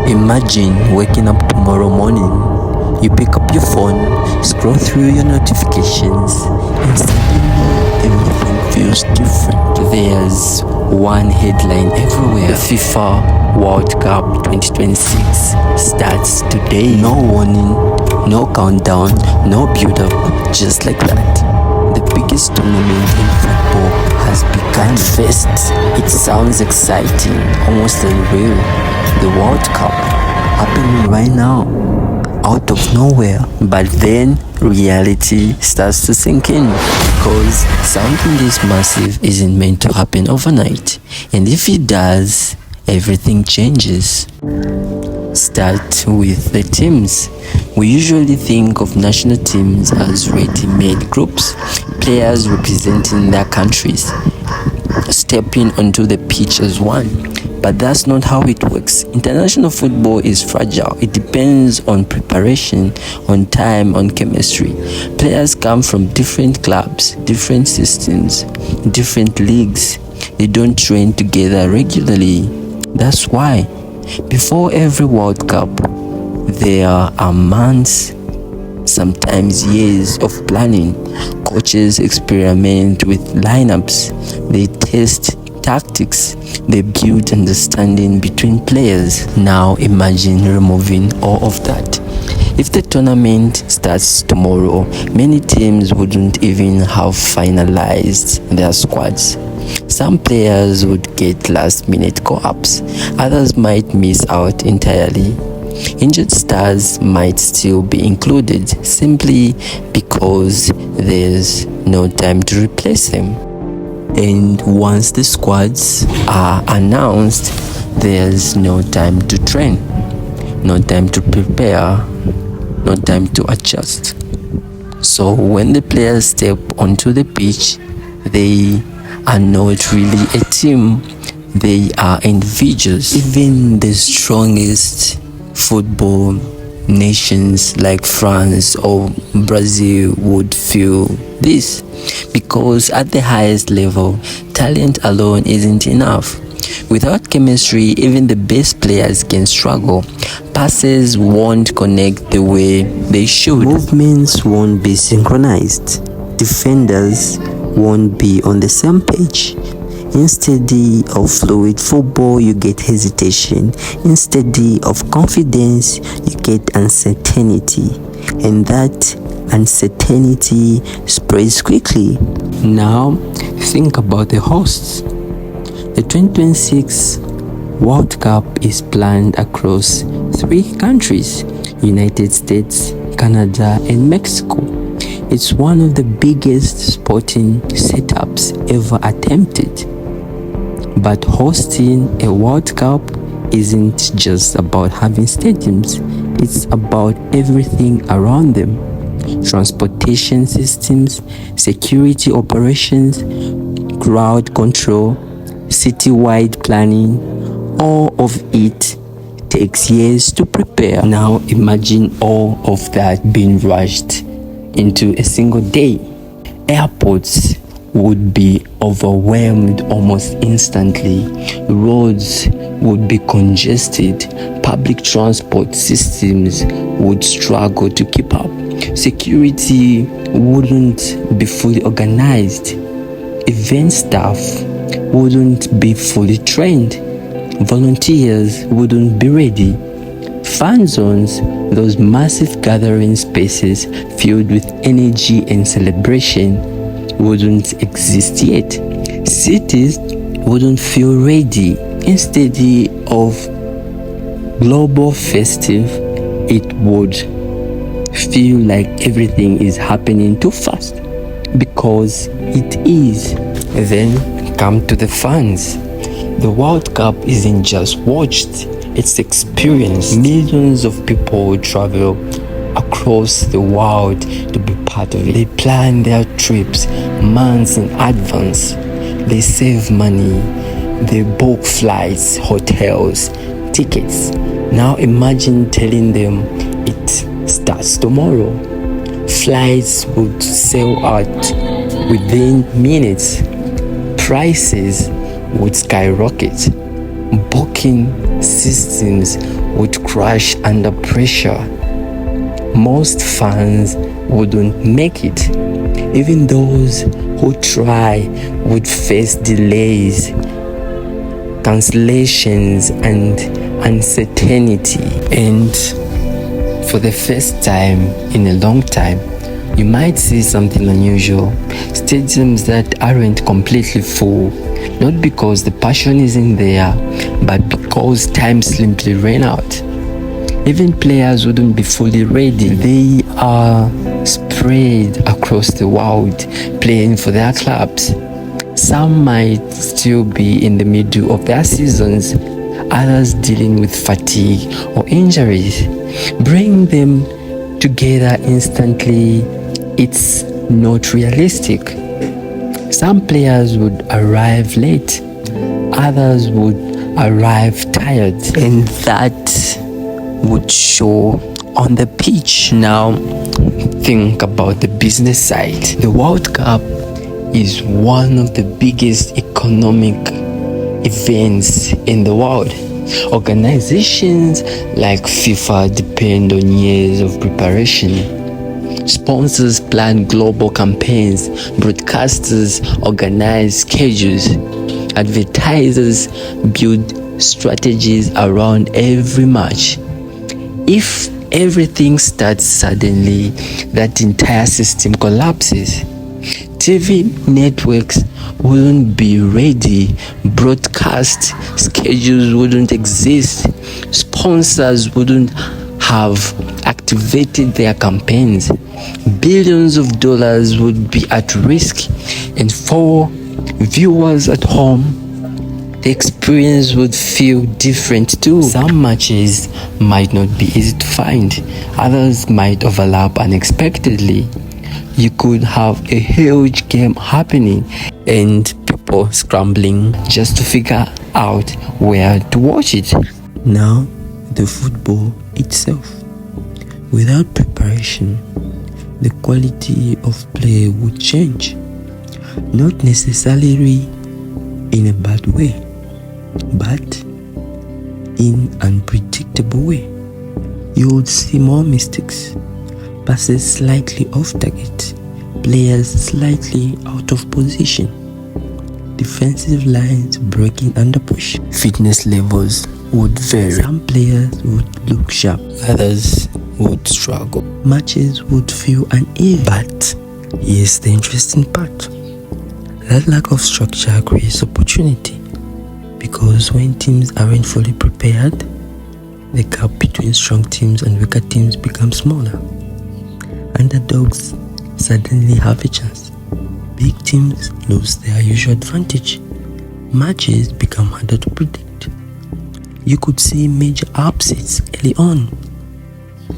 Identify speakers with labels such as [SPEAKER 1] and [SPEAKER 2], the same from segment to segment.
[SPEAKER 1] Imagine waking up tomorrow morning, you pick up your phone, scroll through your notifications, and suddenly everything feels different. There's one headline everywhere: the FIFA World Cup 2026 starts today. No warning, no countdown, no build-up, just like that. The biggest tournament in football has begun. At first, it sounds exciting, almost unreal. The World Cup happening right now, out of nowhere. But then reality starts to sink in, because something this massive isn't meant to happen overnight. And if it does, everything changes. Start with the teams. We usually think of national teams as ready-made groups, players representing their countries, stepping onto the pitch as one. But that's not how it works. International football is fragile. It depends on preparation, on time, on chemistry. Players come from different clubs, different systems, different leagues. They don't train together regularly. That's why before every World Cup, there are months, sometimes years of planning. Coaches experiment with lineups. They test tactics. They build understanding between players. Now imagine removing all of that. If the tournament starts tomorrow, many teams wouldn't even have finalized their squads. Some players would get last-minute call-ups. Others might miss out entirely. Injured stars might still be included simply because there's no time to replace them. And once the squads are announced, there's no time to train, no time to prepare, no time to adjust. So when the players step onto the pitch, they are not really a team, they are individuals. Even the strongest football nations like France or Brazil would feel this, because at the highest level, talent alone isn't enough. Without chemistry, even the best players can struggle. Passes won't connect the way they should. Movements won't be synchronized. Defenders won't be on the same page. Instead of fluid football, you get hesitation. Instead of confidence, you get uncertainty. And that uncertainty spreads quickly. Now, think about the hosts. The 2026 World Cup is planned across 3 countries: United States, Canada, and Mexico. It's one of the biggest sporting setups ever attempted. But hosting a World Cup isn't just about having stadiums, it's about everything around them. Transportation systems, security operations, crowd control, citywide planning, all of it takes years to prepare. Now imagine all of that being rushed into a single day. Airports would be overwhelmed almost instantly. Roads would be congested. Public transport systems would struggle to keep up. Security wouldn't be fully organized. Event staff wouldn't be fully trained. Volunteers wouldn't be ready. Fan zones, those massive gathering spaces filled with energy and celebration, wouldn't exist yet. Cities wouldn't feel ready. Instead of global festive, it would feel like everything is happening too fast, because it is. Then come to the fans. The World Cup isn't just watched, it's experienced. Millions of people travel across the world to be part of it. They plan their trips months in advance. They save money. They book flights, hotels, tickets. Now imagine telling them it starts tomorrow. Flights would sell out within minutes. Prices would skyrocket. Booking systems would crash under pressure. Most fans wouldn't make it. Even those who try would face delays, cancellations, and uncertainty. And for the first time in a long time, you might see something unusual. Stadiums that aren't completely full, not because the passion isn't there, but because time simply ran out. Even players wouldn't be fully ready. They are spread across the world playing for their clubs. Some might still be in the middle of their seasons, others dealing with fatigue or injuries. Bring them together instantly, it's not realistic. Some players would arrive late, others would arrive tired, and that would show on the pitch. Now think about the business side. The World Cup is one of the biggest economic events in the world. Organizations like FIFA depend on years of preparation. Sponsors plan global campaigns, broadcasters organize schedules, advertisers build strategies around every match. If everything starts suddenly, that entire system collapses. TV networks wouldn't be ready, broadcast schedules wouldn't exist, sponsors wouldn't have activated their campaigns, billions of dollars would be at risk, and for viewers at home, the experience would feel different too. Some matches might not be easy to find, others might overlap unexpectedly. You could have a huge game happening and people scrambling just to figure out where to watch it. Now, the football itself. Without preparation, the quality of play would change. Not necessarily in a bad way, but in an unpredictable way. You would see more mistakes, passes slightly off target, players slightly out of position, defensive lines breaking under pressure. Fitness levels would vary. Some players would look sharp, others would struggle. Matches would feel uneven. But here's the interesting part. That lack of structure creates opportunity, because when teams aren't fully prepared, the gap between strong teams and weaker teams becomes smaller. Underdogs suddenly have a chance. Big teams lose their usual advantage. Matches become harder to predict. You could see major upsets early on.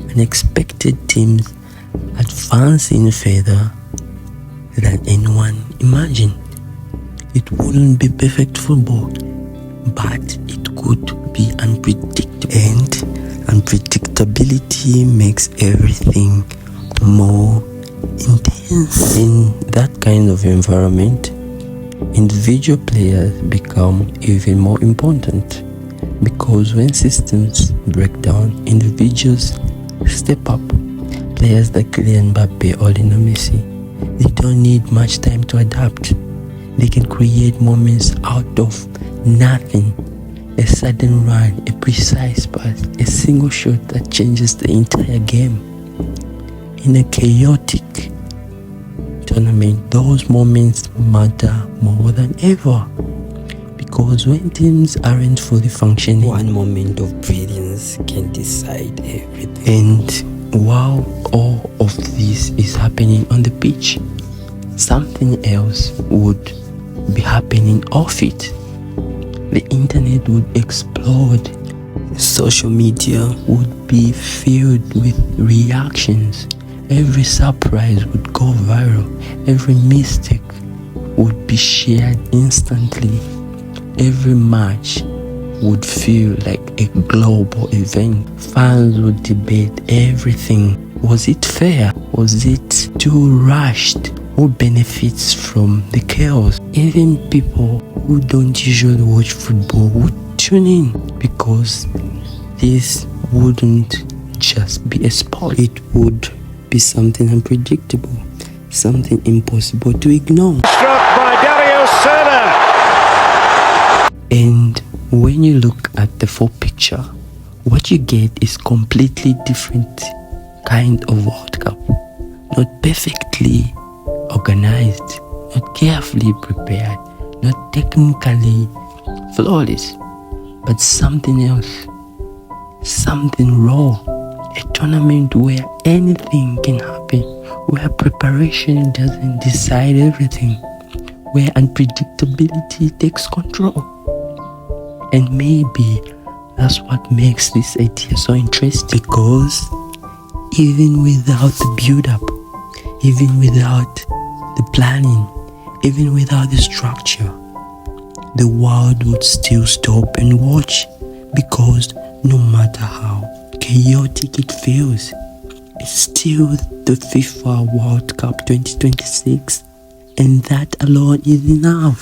[SPEAKER 1] Unexpected teams advancing further than anyone imagined. It wouldn't be perfect football, but it could be unpredictable. And unpredictability makes everything more intense. In that kind of environment, individual players become even more important, because when systems break down, individuals step up. Players like Kylian Mbappe or Lionel Messi, they don't need much time to adapt. They can create moments out of nothing. A sudden run, a precise pass, a single shot that changes the entire game. In a chaotic tournament, those moments matter more than ever, because when teams aren't fully functioning, one moment of brilliance can decide everything. And while all of this is happening on the pitch, something else would be happening off it. The internet would explode. Social media would be filled with reactions. Every surprise would go viral. Every mistake would be shared instantly. Every match would feel like a global event. Fans would debate everything. Was it fair? Was it too rushed? Who benefits from the chaos? Even people who don't usually watch football would tune in, because this wouldn't just be a sport. It would be something unpredictable, something impossible to ignore.
[SPEAKER 2] Struck by Dario Serna.
[SPEAKER 1] And when you look at the full picture, what you get is completely different kind of World Cup. Not perfectly organized, not carefully prepared, not technically flawless, but something else, something raw. A tournament where anything can happen, where preparation doesn't decide everything, where unpredictability takes control. And maybe that's what makes this idea so interesting, because even without the build-up, even without the planning, even without the structure, the world would still stop and watch, because no matter how chaotic it feels, it's still the FIFA World Cup 2026, and that alone is enough.